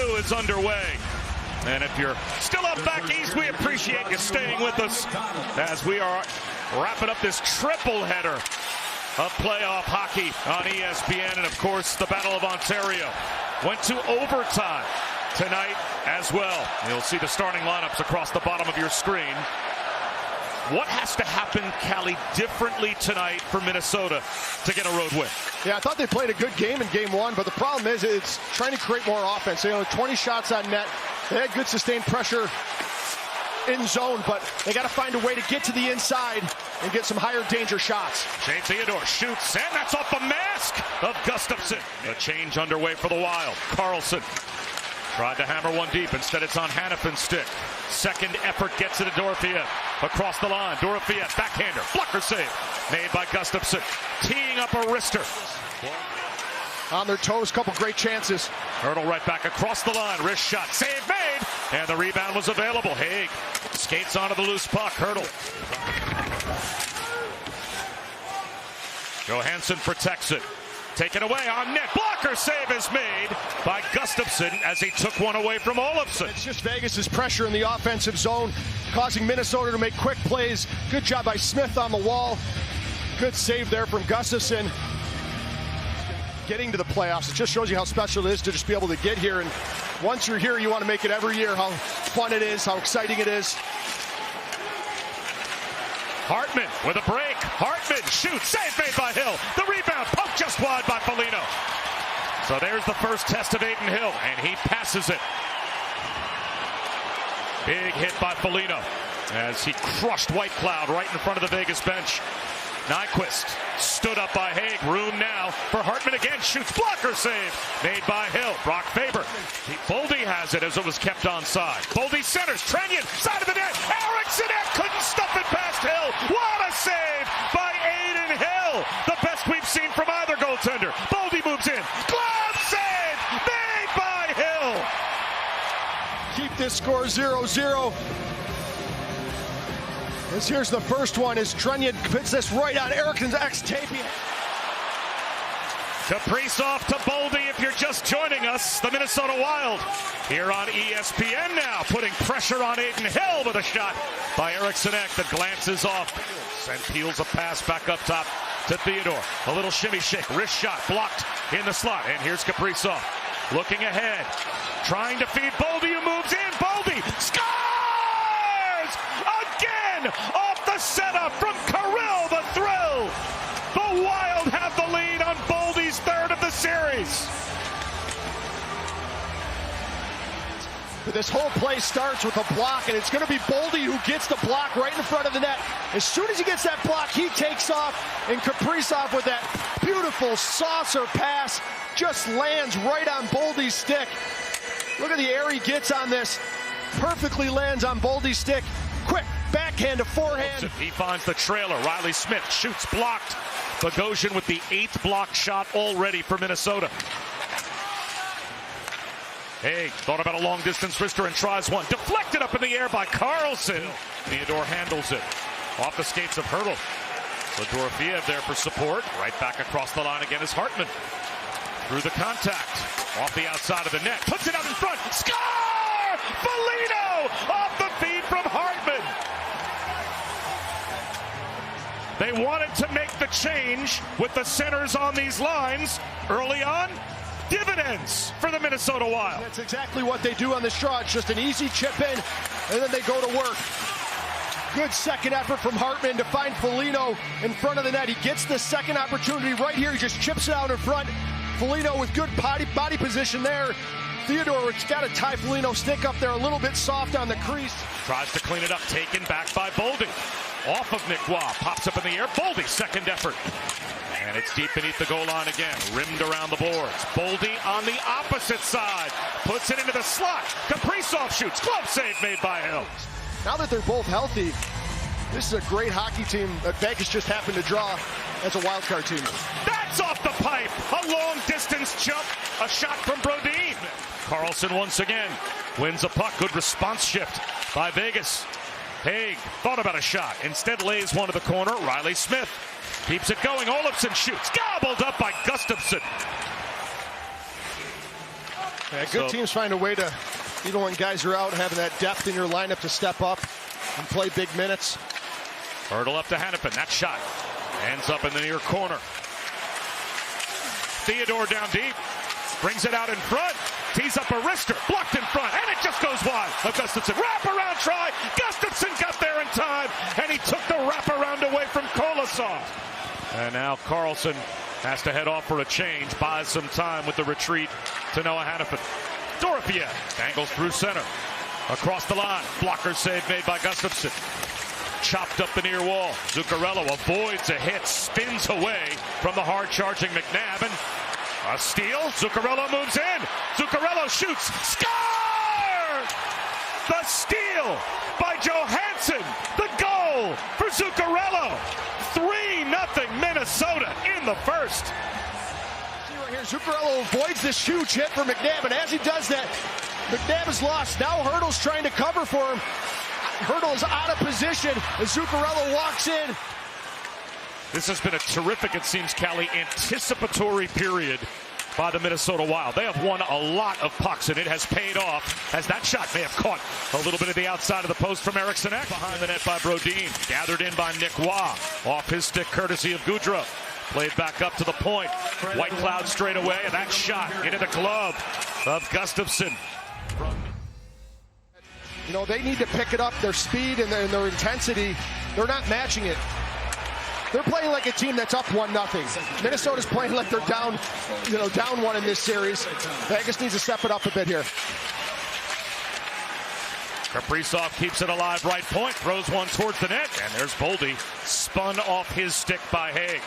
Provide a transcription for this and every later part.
2 is underway. And if you're still up back east, we appreciate you staying with us as we are wrapping up this triple header of playoff hockey on ESPN. And, of course, the Battle of Ontario went to overtime tonight as well. You'll see the starting lineups across the bottom of your screen. What has to happen, Callie, differently tonight for Minnesota to get a road win? Yeah, I thought they played a good game in game one, but the problem is it's trying to create more offense. They had 20 shots on net. They had good sustained pressure in zone, but they got to find a way to get to the inside and get some higher danger shots. Shea Theodore shoots, and that's off the mask of Gustafsson. A change underway for the Wild. Carlson tried to hammer one deep. Instead, it's on Hannafin's stick. Second effort gets it to Dorofeyev. Across the line, Dorofeyev, backhander, blocker save made by Gustafsson. Teeing up a wrister. On their toes, couple great chances. Hurdle right back across the line, wrist shot, save made, and the rebound was available. Haig skates onto the loose puck, Hurdle. Johansson protects it. Taken away on net. Blocker save is made by Gustafsson as he took one away from Olofsson. It's just Vegas's pressure in the offensive zone, causing Minnesota to make quick plays. Good job by Smith on the wall. Good save there from Gustafsson. Getting to the playoffs, it just shows you how special it is to just be able to get here. And once you're here, you want to make it every year. How fun it is, how exciting it is. Hartman with a break. Hartman shoots. Save made by Hill. The rebound poked just wide by Foligno. So there's the first test of Adin Hill, and he passes it. Big hit by Foligno as he crushed White Cloud right in front of the Vegas bench. Nyquist stood up by Haig. Room now for Hartman again. Shoots. Blocker save made by Hill. Brock Faber. Boldy has it as it was kept onside. Boldy centers. Trenyon side of the net. Eriksson couldn't stuff it past Hill. What a save by Adin Hill. The best we've seen from either goaltender. Boldy moves in. Glove save made by Hill. Keep this score 0-0. As here's the first one as Trenyon puts this right on Eriksson's ex-taping. Kaprizov to Boldy if you're just joining us. The Minnesota Wild here on ESPN now, putting pressure on Adin Hill with a shot by Eriksson that glances off and peels a pass back up top to Theodore. A little shimmy shake, wrist shot blocked in the slot. And here's Kaprizov looking ahead, trying to feed Boldy, who moves in. Boldy scores! Again off the setup from Kirill the Thrill. The Wild have the lead on Boldy's third of the series. This whole play starts with a block, and it's going to be Boldy who gets the block right in front of the net. As soon as he gets that block, he takes off, and Kaprizov with that beautiful saucer pass just lands right on Boldy's stick. Look at the air he gets on this. Perfectly lands on Boldy's stick. Quick backhand to forehand. He finds the trailer. Riley Smith shoots, blocked. Bogosian with the 8th block shot already for Minnesota. Haig thought about a long distance wrister and tries one. Deflected up in the air by Carlson. Theodore handles it. Off the skates of Hurdle. So Dorofeyev there for support. Right back across the line again is Hartman. Through the contact. Off the outside of the net. Puts it out in front. Score! Foligno off the feed from Hartman. They wanted to make the change with the centers on these lines early on. Dividends for the Minnesota Wild. That's exactly what they do on this draw. It's just an easy chip in, and then they go to work. Good second effort from Hartman to find Foligno in front of the net. He gets the second opportunity right here. He just chips it out in front. Foligno with good body position there. Theodore has got to tie Foligno's stick up there a little bit soft on the crease. Tries to clean it up, taken back by Boldy. Off of Nick Waugh, pops up in the air. Boldy, second effort. And it's deep beneath the goal line again, rimmed around the boards. Boldy on the opposite side, puts it into the slot. Kaprizov shoots, glove save made by Hill. Now that they're both healthy, this is a great hockey team that Vegas just happened to draw as a wild card team. That's off the pipe, a long distance jump, a shot from Brodin. Carlson once again wins a puck, good response shift by Vegas. Haig thought about a shot, instead lays one to the corner. Riley Smith keeps it going. Olofsson shoots, gobbled up by Gustafsson. Yeah, good teams find a way to, even when guys are out, having that depth in your lineup to step up and play big minutes. Hurdle up to Hannafin. That shot ends up in the near corner. Theodore down deep. Brings it out in front. Tees up a wrister. Blocked in front. And it just goes wide. Gustafsson. Wraparound try. Gustafsson got there in time. And he took the wraparound away from Kolosov. And now Carlson has to head off for a change. Buys some time with the retreat to Noah Hannafin. Dorofiev angles through center. Across the line. Blocker save made by Gustafsson. Chopped up the near wall. Zuccarello avoids a hit. Spins away from the hard-charging McNabb. And a steal. Zuccarello moves in. Zuccarello shoots. Score! The steal by Johansson. The goal for Zuccarello. 3-0 Minnesota in the first. See right here, Zuccarello avoids this huge hit for McNabb, and as he does that, McNabb is lost. Now Hurdle's trying to cover for him. Hurdle is out of position as Zuccarello walks in. This has been a terrific, it seems, Callie, anticipatory period by the Minnesota Wild. They have won a lot of pucks, and it has paid off as that shot may have caught a little bit of the outside of the post from Eriksson Ek. Behind the net by Brodin. Gathered in by Nick Waugh. Off his stick, courtesy of Goudreau. Played back up to the point. White Cloud straight away, and that shot into the glove of Gustafsson. You know, they need to pick it up. Their speed and their intensity, they're not matching it. They're playing like a team that's up 1-0. Minnesota's playing like they're down, down one in this series. Vegas needs to step it up a bit here. Kaprizov keeps it alive, right point, throws one towards the net, and there's Boldy, spun off his stick by Haig.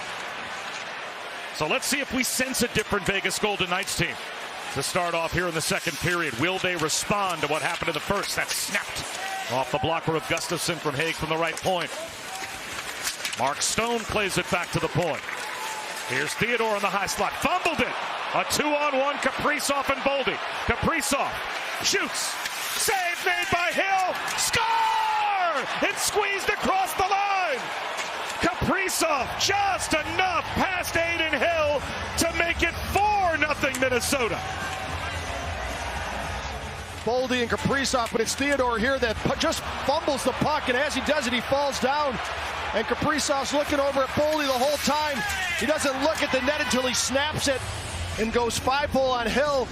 So let's see if we sense a different Vegas Golden Knights team to start off here in the second period. Will they respond to what happened in the first? That snapped off the blocker of Gustafsson from Haig from the right point. Mark Stone plays it back to the point. Here's Theodore in the high slot. Fumbled it. A 2-on-1, Kaprizov and Boldy. Kaprizov shoots. Save made by Hill. Score! It squeezed across the line. Kaprizov just enough past Aiden Hill to make it 4-0 Minnesota. Boldy and Kaprizov, but it's Theodore here that just fumbles the puck, and as he does it, he falls down. And Kaprizov's looking over at Boldy the whole time. He doesn't look at the net until he snaps it and goes 5-0 on Hill,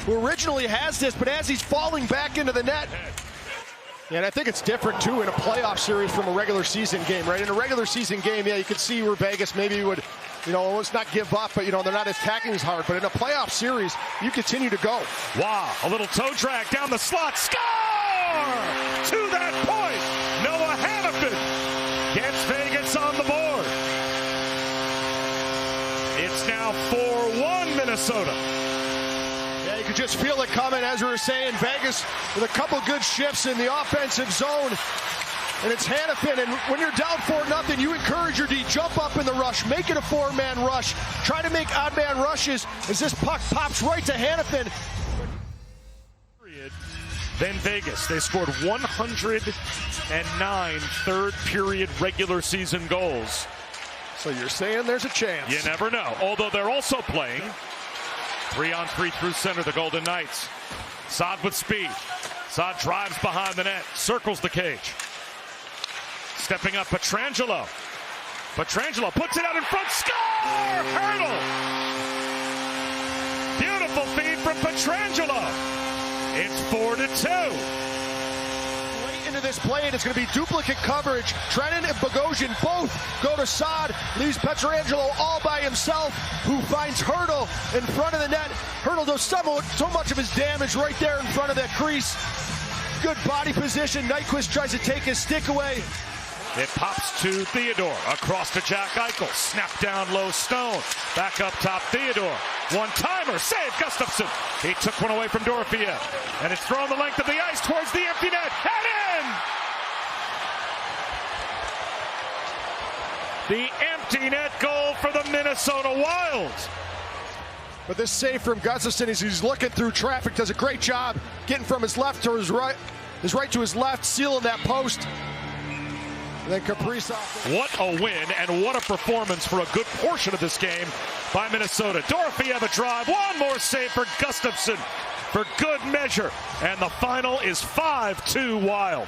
who originally has this, but as he's falling back into the net. Yeah, and I think it's different, too, in a playoff series from a regular season game, right? In a regular season game, yeah, you could see where Vegas maybe would, let's not give up, but, they're not attacking as hard. But in a playoff series, you continue to go. Wow, a little toe drag down the slot. Score! To that point, Noah Hannafin gets Vegas on the board. It's now 4-1 Minnesota. Yeah, you could just feel it coming, as we were saying. Vegas with a couple good shifts in the offensive zone. And it's Hannafin, and when you're down 4-0, you encourage your D, jump up in the rush, make it a four-man rush, try to make odd-man rushes as this puck pops right to Hannafin. Then Vegas, they scored 109 third-period regular season goals. So you're saying there's a chance. You never know, although they're also playing 3-on-3 through center, the Golden Knights. Saad with speed. Saad drives behind the net, circles the cage. Stepping up, Pietrangelo. Pietrangelo puts it out in front. Score! Hurdle! Beautiful feed from Pietrangelo. It's 4-2. Late into this play, and it's going to be duplicate coverage. Trennan and Bogosian both go to Saad. Leaves Pietrangelo all by himself, who finds Hurdle in front of the net. Hurdle does so much of his damage right there in front of that crease. Good body position. Nyquist tries to take his stick away. It pops to Theodore, across to Jack Eichel, snap down low Stone, back up top Theodore, one-timer, save Gustafsson. He took one away from Dorofiev, and it's thrown the length of the ice towards the empty net, and in! The empty net goal for the Minnesota Wild. But this save from Gustafsson, as he's looking through traffic, does a great job getting from his left to his right to his left, sealing that post. Then Kaprizov. What a win and what a performance for a good portion of this game by Minnesota. Dorofiev a drive, one more save for Gustafsson. for good measure. And the final is 5-2 Wild.